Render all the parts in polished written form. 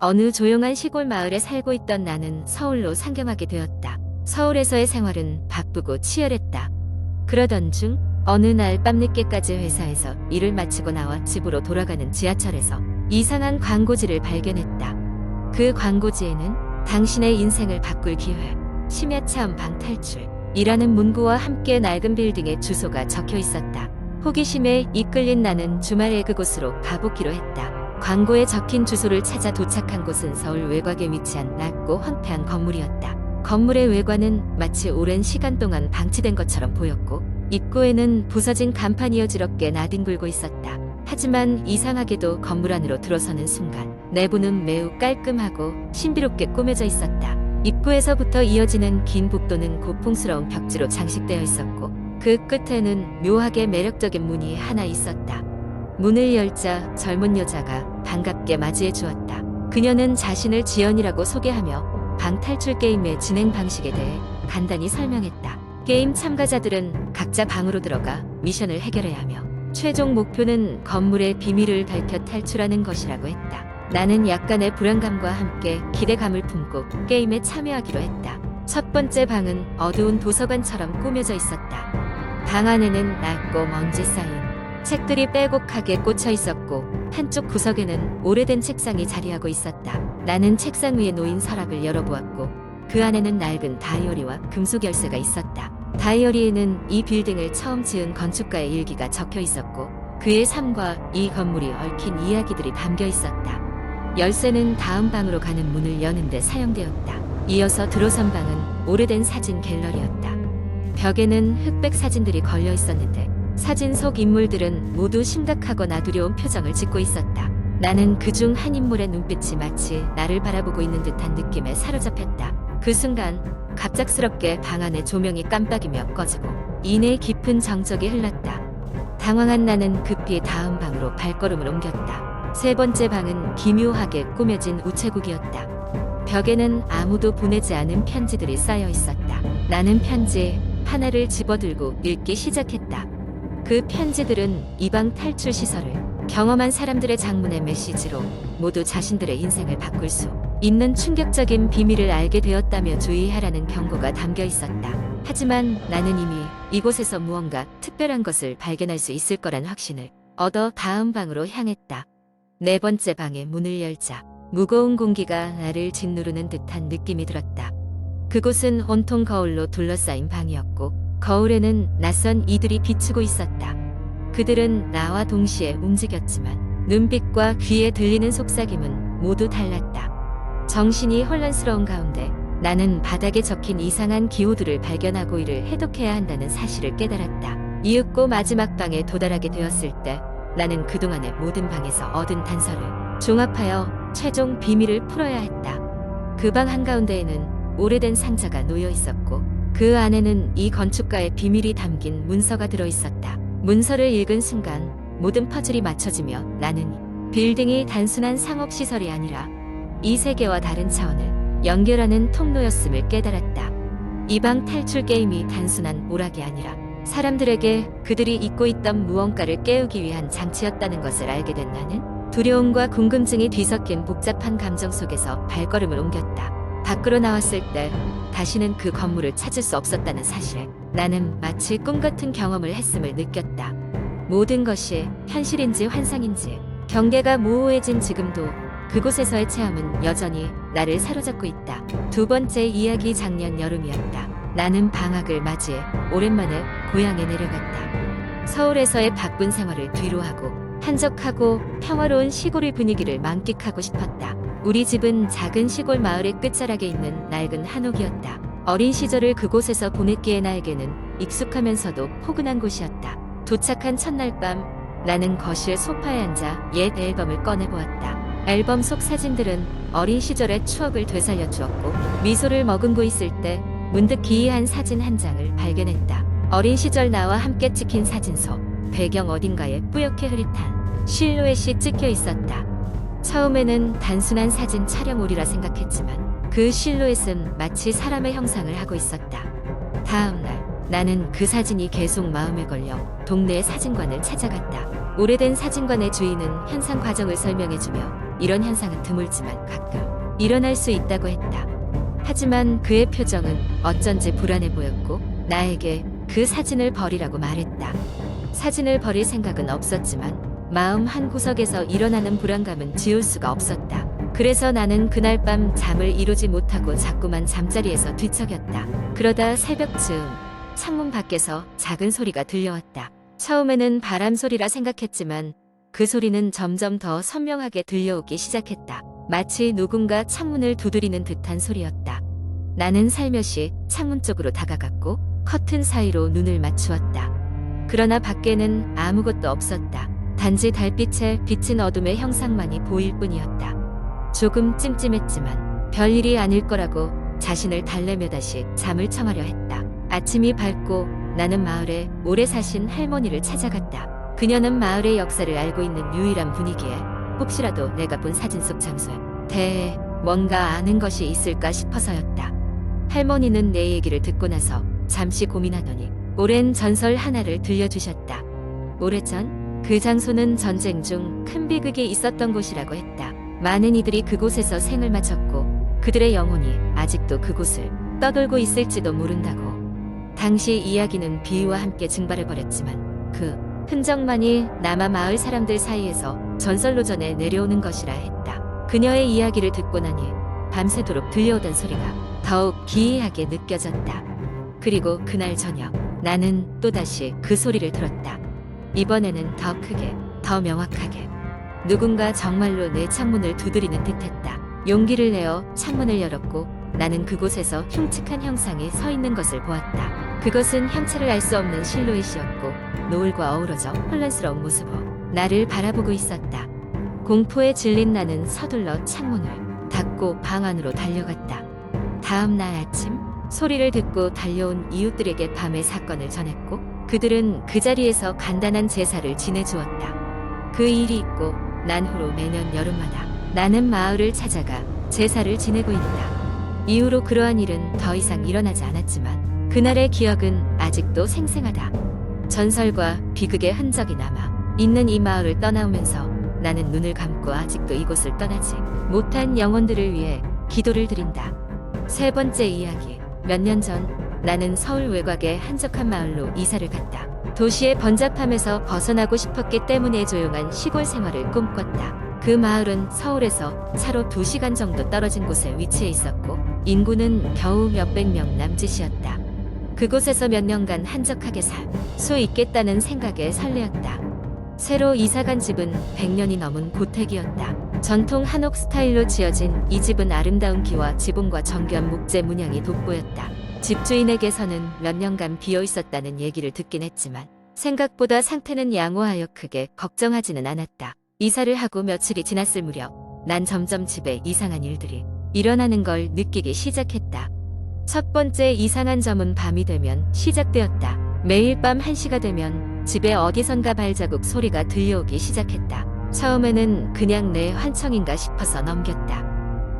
어느 조용한 시골 마을에 살고 있던 나는 서울로 상경하게 되었다. 서울에서의 생활은 바쁘고 치열했다. 그러던 중 어느 날 밤늦게까지 회사에서 일을 마치고 나와 집으로 돌아가는 지하철에서 이상한 광고지를 발견했다. 그 광고지에는 당신의 인생을 바꿀 기회, 심야 체험 방탈출이라는 문구와 함께 낡은 빌딩의 주소가 적혀 있었다. 호기심에 이끌린 나는 주말에 그곳으로 가보기로 했다. 광고에 적힌 주소를 찾아 도착한 곳은 서울 외곽에 위치한 낮고 황폐한 건물이었다. 건물의 외관은 마치 오랜 시간 동안 방치된 것처럼 보였고 입구에는 부서진 간판이 어지럽게 나뒹굴고 있었다. 하지만 이상하게도 건물 안으로 들어서는 순간 내부는 매우 깔끔하고 신비롭게 꾸며져 있었다. 입구에서부터 이어지는 긴 복도는 고풍스러운 벽지로 장식되어 있었고 그 끝에는 묘하게 매력적인 문이 하나 있었다. 문을 열자 젊은 여자가 반갑게 맞이해 주었다. 그녀는 자신을 지연이라고 소개하며 방탈출 게임의 진행 방식에 대해 간단히 설명했다. 게임 참가자들은 각자 방으로 들어가 미션을 해결해야 하며 최종 목표는 건물의 비밀을 밝혀 탈출하는 것이라고 했다. 나는 약간의 불안감과 함께 기대감을 품고 게임에 참여하기로 했다. 첫 번째 방은 어두운 도서관처럼 꾸며져 있었다. 방 안에는 낡고 먼지 쌓인 책들이 빼곡하게 꽂혀 있었고 한쪽 구석에는 오래된 책상이 자리하고 있었다. 나는 책상 위에 놓인 서랍을 열어보았고 그 안에는 낡은 다이어리와 금속 열쇠가 있었다. 다이어리에는 이 빌딩을 처음 지은 건축가의 일기가 적혀 있었고 그의 삶과 이 건물이 얽힌 이야기들이 담겨 있었다. 열쇠는 다음 방으로 가는 문을 여는데 사용되었다. 이어서 들어선 방은 오래된 사진 갤러리였다. 벽에는 흑백 사진들이 걸려 있었는데 사진 속 인물들은 모두 심각하거나 두려운 표정을 짓고 있었다. 나는 그중 한 인물의 눈빛이 마치 나를 바라보고 있는 듯한 느낌에 사로잡혔다. 그 순간 갑작스럽게 방 안의 조명이 깜빡이며 꺼지고 이내 깊은 정적이 흘렀다. 당황한 나는 급히 다음 방으로 발걸음을 옮겼다. 세 번째 방은 기묘하게 꾸며진 우체국이었다. 벽에는 아무도 보내지 않은 편지들이 쌓여 있었다. 나는 편지 하나를 집어들고 읽기 시작했다. 그 편지들은 이 방 탈출 시설을 경험한 사람들의 장문의 메시지로 모두 자신들의 인생을 바꿀 수 있는 충격적인 비밀을 알게 되었다며 주의하라는 경고가 담겨 있었다. 하지만 나는 이미 이곳에서 무언가 특별한 것을 발견할 수 있을 거란 확신을 얻어 다음 방으로 향했다. 네 번째 방의 문을 열자 무거운 공기가 나를 짓누르는 듯한 느낌이 들었다. 그곳은 온통 거울로 둘러싸인 방이었고 거울에는 낯선 이들이 비추고 있었다. 그들은 나와 동시에 움직였지만 눈빛과 귀에 들리는 속삭임은 모두 달랐다. 정신이 혼란스러운 가운데 나는 바닥에 적힌 이상한 기호들을 발견하고 이를 해독해야 한다는 사실을 깨달았다. 이윽고 마지막 방에 도달하게 되었을 때 나는 그동안의 모든 방에서 얻은 단서를 종합하여 최종 비밀을 풀어야 했다. 그 방 한가운데에는 오래된 상자가 놓여 있었고 그 안에는 이 건축가의 비밀이 담긴 문서가 들어있었다. 문서를 읽은 순간 모든 퍼즐이 맞춰지며 나는 빌딩이 단순한 상업시설이 아니라 이 세계와 다른 차원을 연결하는 통로였음을 깨달았다. 이 방 탈출 게임이 단순한 오락이 아니라 사람들에게 그들이 잊고 있던 무언가를 깨우기 위한 장치였다는 것을 알게 된 나는 두려움과 궁금증이 뒤섞인 복잡한 감정 속에서 발걸음을 옮겼다. 밖으로 나왔을 때 다시는 그 건물을 찾을 수 없었다는 사실에 나는 마치 꿈 같은 경험을 했음을 느꼈다. 모든 것이 현실인지 환상인지 경계가 모호해진 지금도 그곳에서의 체험은 여전히 나를 사로잡고 있다. 두 번째 이야기 작년 여름이었다. 나는 방학을 맞이해 오랜만에 고향에 내려갔다. 서울에서의 바쁜 생활을 뒤로하고 한적하고 평화로운 시골의 분위기를 만끽하고 싶었다. 우리 집은 작은 시골 마을의 끝자락에 있는 낡은 한옥이었다. 어린 시절을 그곳에서 보냈기에 나에게는 익숙하면서도 포근한 곳이었다. 도착한 첫날 밤 나는 거실 소파에 앉아 옛 앨범을 꺼내보았다. 앨범 속 사진들은 어린 시절의 추억을 되살려 주었고 미소를 머금고 있을 때 문득 기이한 사진 한 장을 발견했다. 어린 시절 나와 함께 찍힌 사진 속 배경 어딘가에 뿌옇게 흐릿한 실루엣이 찍혀 있었다. 처음에는 단순한 사진 촬영물이라 생각했지만 그 실루엣은 마치 사람의 형상을 하고 있었다. 다음 날 나는 그 사진이 계속 마음에 걸려 동네의 사진관을 찾아갔다. 오래된 사진관의 주인은 현상 과정을 설명해주며 이런 현상은 드물지만 가끔 일어날 수 있다고 했다. 하지만 그의 표정은 어쩐지 불안해 보였고 나에게 그 사진을 버리라고 말했다. 사진을 버릴 생각은 없었지만 마음 한 구석에서 일어나는 불안감은 지울 수가 없었다. 그래서 나는 그날 밤 잠을 이루지 못하고 자꾸만 잠자리에서 뒤척였다. 그러다 새벽쯤 창문 밖에서 작은 소리가 들려왔다. 처음에는 바람 소리라 생각했지만 그 소리는 점점 더 선명하게 들려오기 시작했다. 마치 누군가 창문을 두드리는 듯한 소리였다. 나는 살며시 창문 쪽으로 다가갔고 커튼 사이로 눈을 맞추었다. 그러나 밖에는 아무것도 없었다. 단지 달빛에 비친 어둠의 형상만이 보일 뿐이었다. 조금 찜찜했지만 별일이 아닐 거라고 자신을 달래며 다시 잠을 청하려 했다. 아침이 밝고 나는 마을에 오래 사신 할머니를 찾아갔다. 그녀는 마을의 역사를 알고 있는 유일한 분이기에 혹시라도 내가 본 사진 속 장소에 대해 뭔가 아는 것이 있을까 싶어서였다. 할머니는 내 얘기를 듣고 나서 잠시 고민하더니 오랜 전설 하나를 들려주셨다. 오래전 그 장소는 전쟁 중 큰 비극이 있었던 곳이라고 했다. 많은 이들이 그곳에서 생을 마쳤고 그들의 영혼이 아직도 그곳을 떠돌고 있을지도 모른다고. 당시 이야기는 비위와 함께 증발해버렸지만 그 흔적만이 남아 마을 사람들 사이에서 전설로 전해 내려오는 것이라 했다. 그녀의 이야기를 듣고 나니 밤새도록 들려오던 소리가 더욱 기이하게 느껴졌다. 그리고 그날 저녁 나는 또다시 그 소리를 들었다. 이번에는 더 크게, 더 명확하게. 누군가 정말로 내 창문을 두드리는 듯했다. 용기를 내어 창문을 열었고 나는 그곳에서 흉측한 형상이 서 있는 것을 보았다. 그것은 형체를 알 수 없는 실루엣이었고 노을과 어우러져 혼란스러운 모습으로 나를 바라보고 있었다. 공포에 질린 나는 서둘러 창문을 닫고 방 안으로 달려갔다. 다음 날 아침 소리를 듣고 달려온 이웃들에게 밤의 사건을 전했고 그들은 그 자리에서 간단한 제사를 지내주었다. 그 일이 있고 난 후로 매년 여름마다 나는 마을을 찾아가 제사를 지내고 있다. 이후로 그러한 일은 더 이상 일어나지 않았지만 그날의 기억은 아직도 생생하다. 전설과 비극의 흔적이 남아 있는 이 마을을 떠나오면서 나는 눈을 감고 아직도 이곳을 떠나지 못한 영혼들을 위해 기도를 드린다. 세 번째 이야기. 몇 년 전 나는 서울 외곽의 한적한 마을로 이사를 갔다. 도시의 번잡함에서 벗어나고 싶었기 때문에 조용한 시골 생활을 꿈꿨다. 그 마을은 서울에서 차로 2시간 정도 떨어진 곳에 위치해 있었고 인구는 겨우 몇백 명 남짓이었다. 그곳에서 몇 년간 한적하게 살 수 있겠다는 생각에 설레었다. 새로 이사간 집은 100년이 넘은 고택이었다. 전통 한옥 스타일로 지어진 이 집은 아름다운 기와 지붕과 정교한 목재 문양이 돋보였다. 집주인에게서는 몇 년간 비어 있었다는 얘기를 듣긴 했지만 생각보다 상태는 양호하여 크게 걱정하지는 않았다. 이사를 하고 며칠이 지났을 무렵 난 점점 집에 이상한 일들이 일어나는 걸 느끼기 시작했다. 첫 번째 이상한 점은 밤이 되면 시작되었다. 매일 밤 1시가 되면 집에 어디선가 발자국 소리가 들려오기 시작했다. 처음에는 그냥 내 환청인가 싶어서 넘겼다.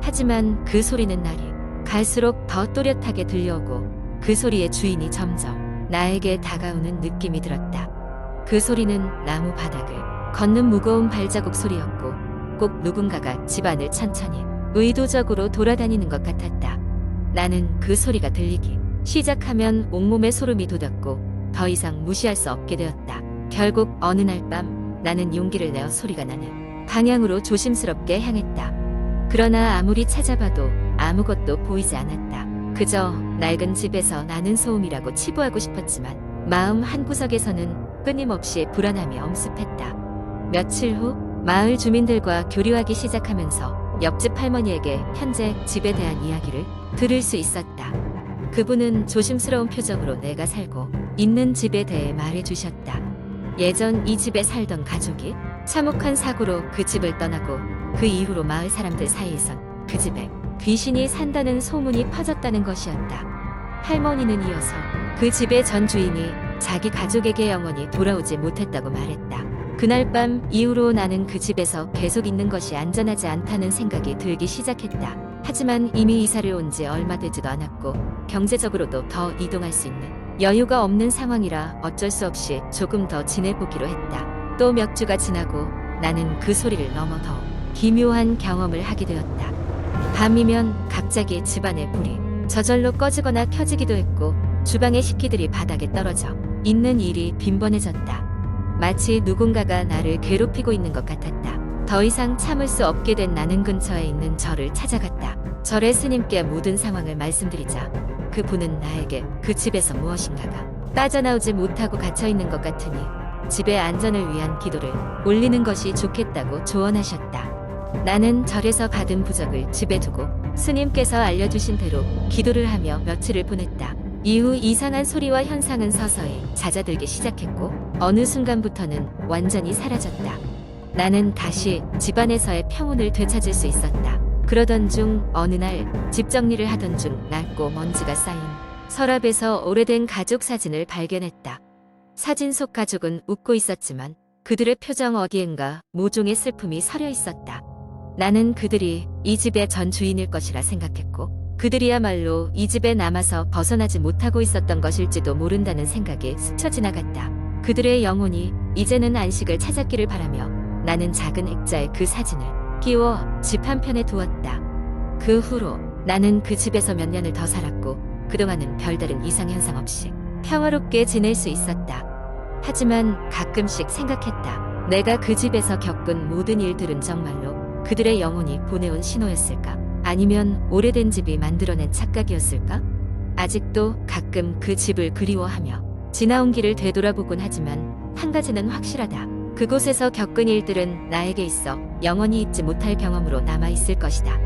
하지만 그 소리는 날이 갈수록 더 또렷하게 들려오고 그 소리의 주인이 점점 나에게 다가오는 느낌이 들었다. 그 소리는 나무 바닥을 걷는 무거운 발자국 소리였고 꼭 누군가가 집안을 천천히 의도적으로 돌아다니는 것 같았다. 나는 그 소리가 들리기 시작하면 온몸에 소름이 돋았고 더 이상 무시할 수 없게 되었다. 결국 어느 날 밤 나는 용기를 내어 소리가 나는 방향으로 조심스럽게 향했다. 그러나 아무리 찾아봐도 아무것도 보이지 않았다. 그저 낡은 집에서 나는 소음이라고 치부하고 싶었지만 마음 한구석에서는 끊임없이 불안함이 엄습했다. 며칠 후 마을 주민들과 교류하기 시작하면서 옆집 할머니에게 현재 집에 대한 이야기를 들을 수 있었다. 그분은 조심스러운 표정으로 내가 살고 있는 집에 대해 말해주셨다. 예전 이 집에 살던 가족이 참혹한 사고로 그 집을 떠나고 그 이후로 마을 사람들 사이에선 그 집에 귀신이 산다는 소문이 퍼졌다는 것이었다. 할머니는 이어서 그 집의 전 주인이 자기 가족에게 영원히 돌아오지 못했다고 말했다. 그날 밤 이후로 나는 그 집에서 계속 있는 것이 안전하지 않다는 생각이 들기 시작했다. 하지만 이미 이사를 온 지 얼마 되지도 않았고 경제적으로도 더 이동할 수 있는 여유가 없는 상황이라 어쩔 수 없이 조금 더 지내보기로 했다. 또 몇 주가 지나고 나는 그 소리를 넘어 더 기묘한 경험을 하게 되었다. 밤이면 갑자기 집안의 불이 저절로 꺼지거나 켜지기도 했고 주방의 식기들이 바닥에 떨어져 있는 일이 빈번해졌다. 마치 누군가가 나를 괴롭히고 있는 것 같았다. 더 이상 참을 수 없게 된 나는 근처에 있는 절을 찾아갔다. 절의 스님께 모든 상황을 말씀드리자 그분은 나에게 그 집에서 무엇인가가 빠져나오지 못하고 갇혀 있는 것 같으니 집의 안전을 위한 기도를 올리는 것이 좋겠다고 조언하셨다. 나는 절에서 받은 부적을 집에 두고 스님께서 알려주신 대로 기도를 하며 며칠을 보냈다. 이후 이상한 소리와 현상은 서서히 잦아들기 시작했고 어느 순간부터는 완전히 사라졌다. 나는 다시 집안에서의 평온을 되찾을 수 있었다. 그러던 중 어느 날 집 정리를 하던 중 낡고 먼지가 쌓인 서랍에서 오래된 가족 사진을 발견했다. 사진 속 가족은 웃고 있었지만 그들의 표정 어디엔가 모종의 슬픔이 서려 있었다. 나는 그들이 이 집의 전 주인일 것이라 생각했고 그들이야말로 이 집에 남아서 벗어나지 못하고 있었던 것일지도 모른다는 생각이 스쳐 지나갔다. 그들의 영혼이 이제는 안식을 찾았기를 바라며 나는 작은 액자에 그 사진을 끼워 집 한편에 두었다. 그 후로 나는 그 집에서 몇 년을 더 살았고 그동안은 별다른 이상 현상 없이 평화롭게 지낼 수 있었다. 하지만 가끔씩 생각했다. 내가 그 집에서 겪은 모든 일들은 정말로 그들의 영혼이 보내온 신호였을까? 아니면 오래된 집이 만들어낸 착각이었을까? 아직도 가끔 그 집을 그리워하며 지나온 길을 되돌아보곤 하지만 한 가지는 확실하다. 그곳에서 겪은 일들은 나에게 있어 영원히 잊지 못할 경험으로 남아있을 것이다.